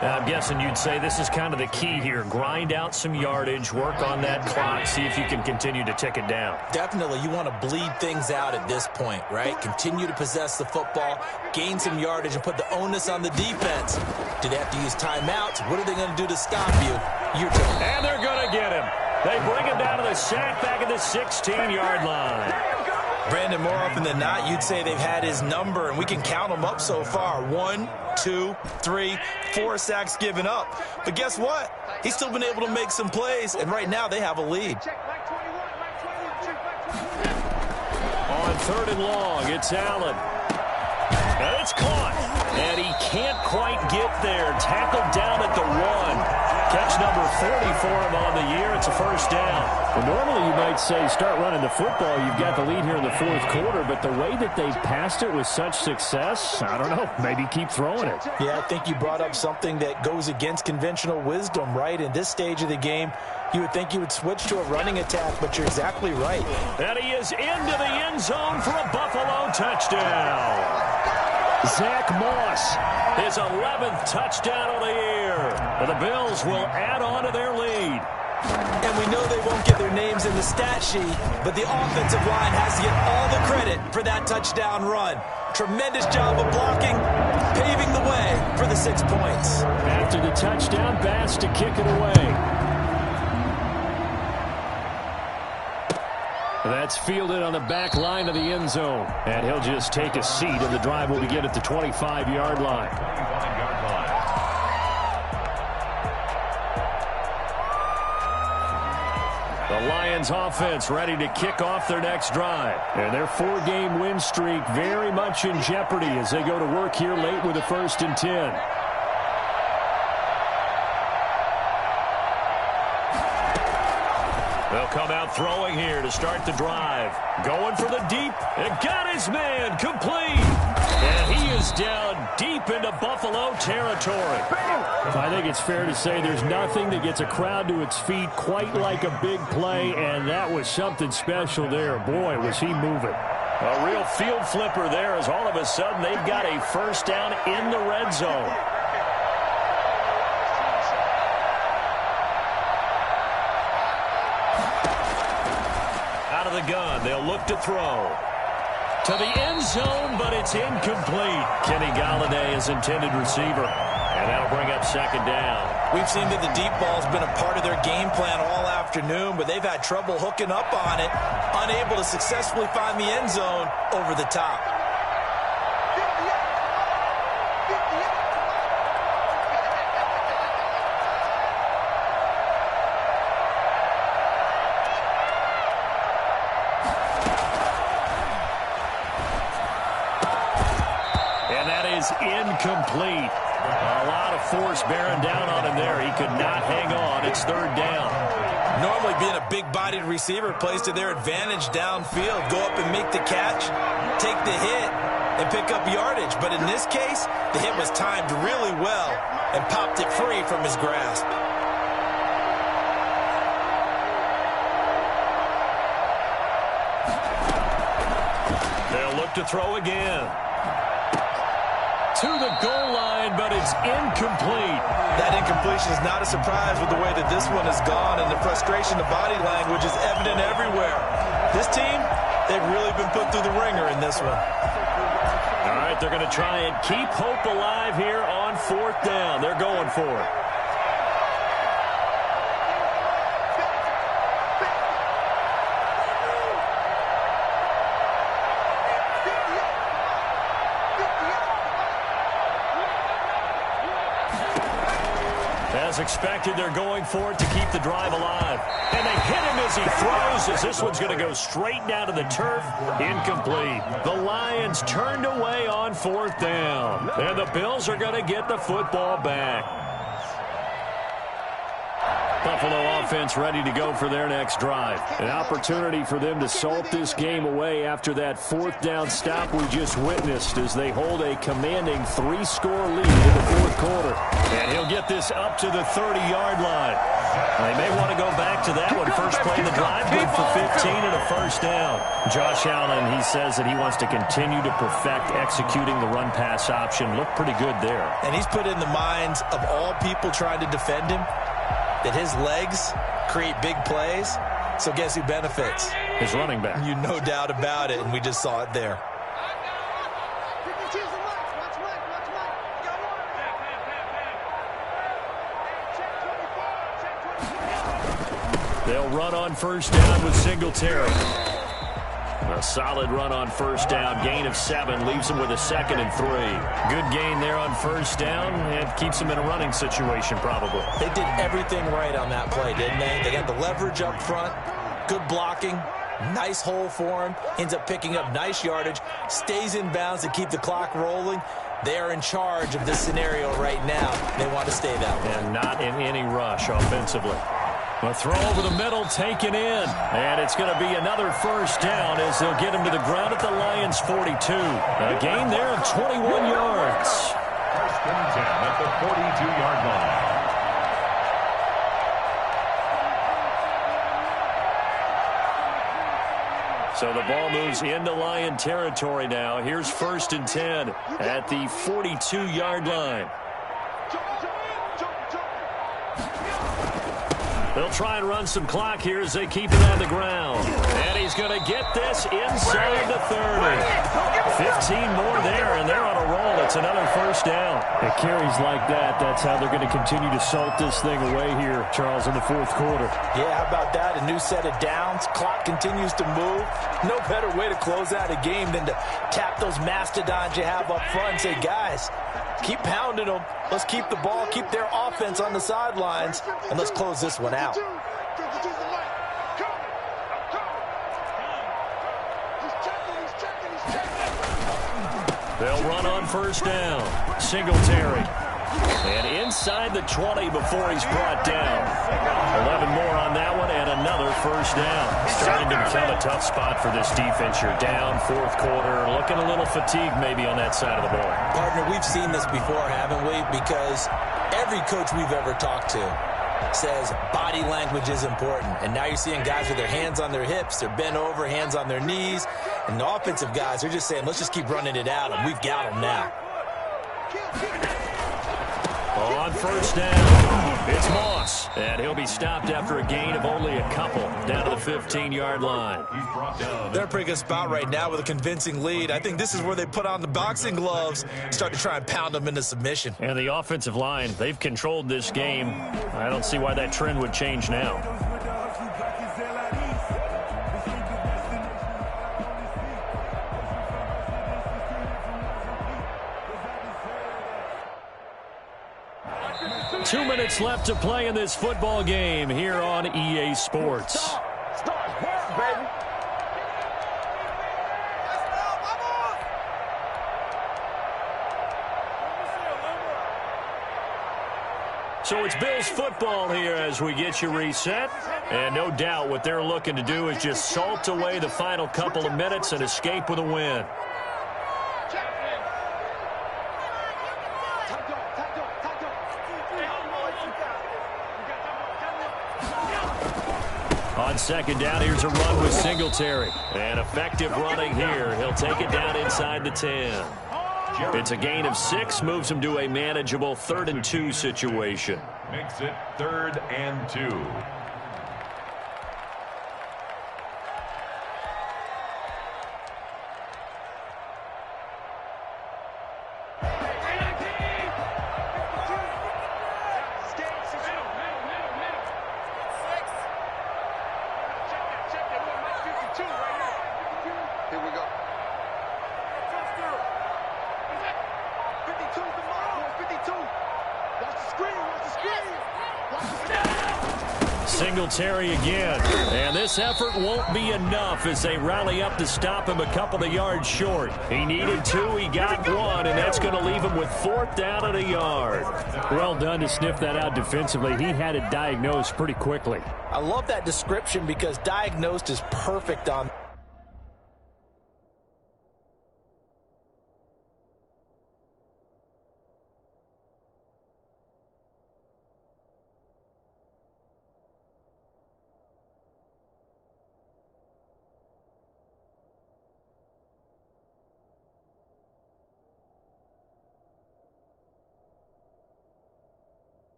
Now, I'm guessing you'd say this is kind of the key here. Grind out some yardage, work on that clock, see if you can continue to tick it down. Definitely, you want to bleed things out at this point, right? Continue to possess the football, gain some yardage, and put the onus on the defense. Do they have to use timeouts? What are they going to do to stop you? Your turn. And they're going to get him. They bring him down to the sack back at the 16-yard line. Brandon, more often than not, you'd say they've had his number, and we can count them up so far. 1, 2, 3, 4 sacks given up. But guess what? He's still been able to make some plays, and right now they have a lead. On 3rd and long, it's Allen. And it's caught. And he can't quite get there. Tackled down at the 1. Catch number 40 for him on the year. It's a first down. Well, normally you might say start running the football. You've got the lead here in the 4th quarter, but the way that they passed it with such success, I don't know, maybe keep throwing it. Yeah, I think you brought up something that goes against conventional wisdom, right? In this stage of the game, you would think you would switch to a running attack, but you're exactly right. And he is into the end zone for a Buffalo touchdown. Zach Moss, his 11th touchdown of the year. And the Bills will add on to their lead. And we know they won't get their names in the stat sheet, but the offensive line has to get all the credit for that touchdown run. Tremendous job of blocking, paving the way for the 6 points. After the touchdown, Bass to kick it away. That's fielded on the back line of the end zone. And he'll just take a seat, and the drive will begin at the 25-yard line. The Lions offense ready to kick off their next drive. And their 4-game win streak very much in jeopardy as they go to work here late with a 1st and 10. They'll come out throwing here to start the drive. Going for the deep, and got his man complete. And he is down deep into Buffalo territory. I think it's fair to say there's nothing that gets a crowd to its feet quite like a big play, and that was something special there. Boy, was he moving. A real field flipper there as all of a sudden they've got a first down in the red zone. look to throw. To the end zone, but it's incomplete. Kenny Galladay is intended receiver. And that'll bring up second down. We've seen that the deep ball's been a part of their game plan all afternoon, but they've had trouble hooking up on it, unable to successfully find the end zone over the top. Incomplete. A lot of force bearing down on him there. He could not hang on. It's third down. Normally being a big-bodied receiver plays to their advantage downfield. Go up and make the catch, take the hit, and pick up yardage. But in this case, the hit was timed really well and popped it free from his grasp. They'll look to throw again. To the goal line, but it's incomplete. That incompletion is not a surprise with the way that this one has gone, and the frustration, the body language is evident everywhere. This team, they've really been put through the ringer in this one. All right, they're going to try and keep hope alive here on fourth down. They're going for it. As expected, they're going for it to keep the drive alive. And they hit him as he throws, as this one's going to go straight down to the turf. Incomplete. The Lions turned away on fourth down. And the Bills are going to get the football back. Buffalo offense ready to go for their next drive. An opportunity for them to salt this game away after that fourth down stop we just witnessed as they hold a commanding 3-score lead in the fourth quarter. And he'll get this up to the 30-yard line. They may want to go back to that one. First play of the drive, good for 15 and a first down. Josh Allen, he says that he wants to continue to perfect executing the run-pass option. Looked pretty good there. And he's put in the minds of all people trying to defend him that his legs create big plays. So guess who benefits? His running back. You no doubt about it, and we just saw it there. They'll run on first down with Singletary. A solid run on first down. Gain of 7 leaves him with a 2nd and 3. Good gain there on first down and keeps him in a running situation probably. They did everything right on that play, didn't they? They got the leverage up front, good blocking, nice hole for him, ends up picking up nice yardage, stays in bounds to keep the clock rolling. They are in charge of this scenario right now. They want to stay that way. And not in any rush offensively. A throw over the middle taken in. And it's going to be another first down as they'll get him to the ground at the Lions' 42. A gain there of 21 yards. First and 10 at the 42-yard line. So the ball moves into Lion territory now. Here's first and 10 at the 42-yard line. They'll try and run some clock here as they keep it on the ground. And he's going to get this inside the 30. 15 more there, and they're on a roll. It's another first down. It carries like that. That's how they're going to continue to salt this thing away here, Charles, in the fourth quarter. Yeah, how about that? A new set of downs. Clock continues to move. No better way to close out a game than to tap those mastodons you have up front and say, guys, keep pounding them. Let's keep the ball, keep their offense on the sidelines, and let's close this one out. They'll run on first down. Singletary. And inside the 20 before he's brought down. 11 more on that one and another first down. Starting to become a tough spot for this defense. You're down fourth quarter. Looking a little fatigued maybe on that side of the ball. Partner, we've seen this before, haven't we? Because every coach we've ever talked to says body language is important. And now you're seeing guys with their hands on their hips, they're bent over, hands on their knees. And the offensive guys are just saying, let's just keep running it out, and we've got them now. On first down, it's Moss. And he'll be stopped after a gain of only a couple down to the 15-yard line. They're in a pretty good spot right now with a convincing lead. I think this is where they put on the boxing gloves, start to try and pound them into submission. And the offensive line, they've controlled this game. I don't see why that trend would change now. Two minutes left to play in this football game here on EA Sports. Start work, baby. So it's Bills football here as we get you reset. And no doubt what they're looking to do is just salt away the final couple of minutes and escape with a win. On second down, here's a run with Singletary. And effective running here. He'll take it down inside the 10. It's a gain of 6, moves him to a manageable 3rd and 2 situation. Makes it 3rd and 2. Singletary again, and this effort won't be enough as they rally up to stop him a couple of yards short. He needed 2, he got 1, and that's going to leave him with 4th down and a yard. Well done to sniff that out defensively. He had it diagnosed pretty quickly. I love that description because diagnosed is perfect on.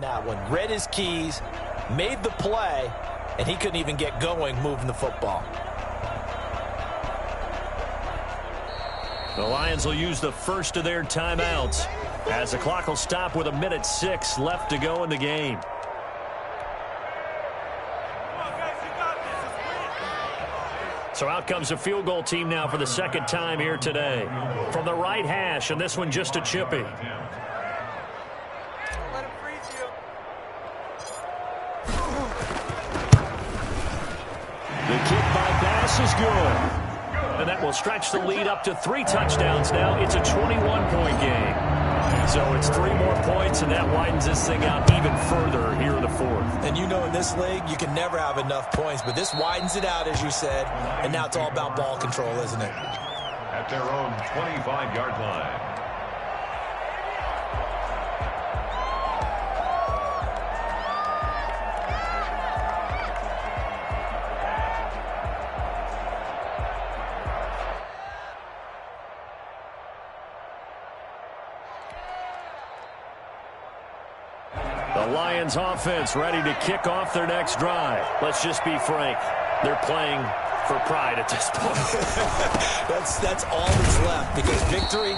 Now, when read his keys, made the play, and he couldn't even get going moving the football. The Lions will use the first of their timeouts as the clock will stop with 1:06 left to go in the game. So out comes the field goal team now for the second time here today. From the right hash, and this one just a chippy. The kick by Bass is good. And that will stretch the lead up to 3 touchdowns now. It's a 21-point game. So it's 3 more points, and that widens this thing out even further here in the 4th. And you know in this league, you can never have enough points, but this widens it out, as you said, and now it's all about ball control, isn't it? At their own 25-yard line. The Lions offense ready to kick off their next drive. Let's just be frank. They're playing for pride at this point. That's all that's left because victory,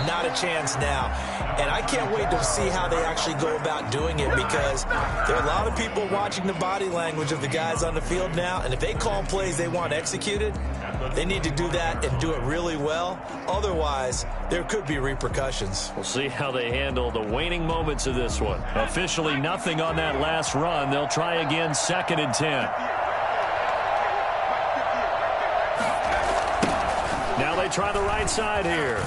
not a chance now. And I can't wait to see how they actually go about doing it because there are a lot of people watching the body language of the guys on the field now. And if they call plays they want executed, they need to do that and do it really well. Otherwise, there could be repercussions. We'll see how they handle the waning moments of this one. Officially nothing on that last run. They'll try again 2nd and 10. Now they try the right side here.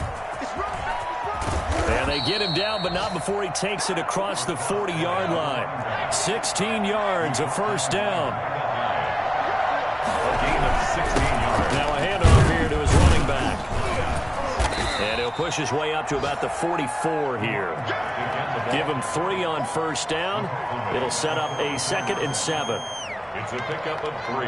And they get him down, but not before he takes it across the 40-yard line. 16 yards, a first down. A gain of 16 yards. Now a handoff here to his running back. And he'll push his way up to about the 44 here. Give him 3 on first down. It'll set up a 2nd and 7. It's a pickup of 3.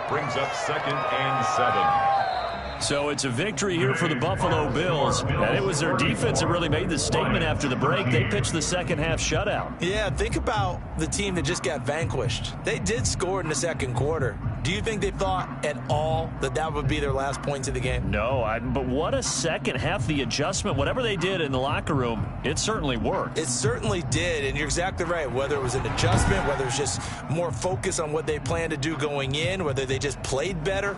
Brings up 2nd and 7. So it's a victory here for the Buffalo Bills. And it was their defense that really made the statement after the break. They pitched the second half shutout. Yeah, think about the team that just got vanquished. They did score in the second quarter. Do you think they thought at all that that would be their last points of the game? No, but what a second half. The adjustment, whatever they did in the locker room, it certainly worked. It certainly did, and you're exactly right. Whether it was an adjustment, whether it was just more focus on what they planned to do going in, whether they just played better,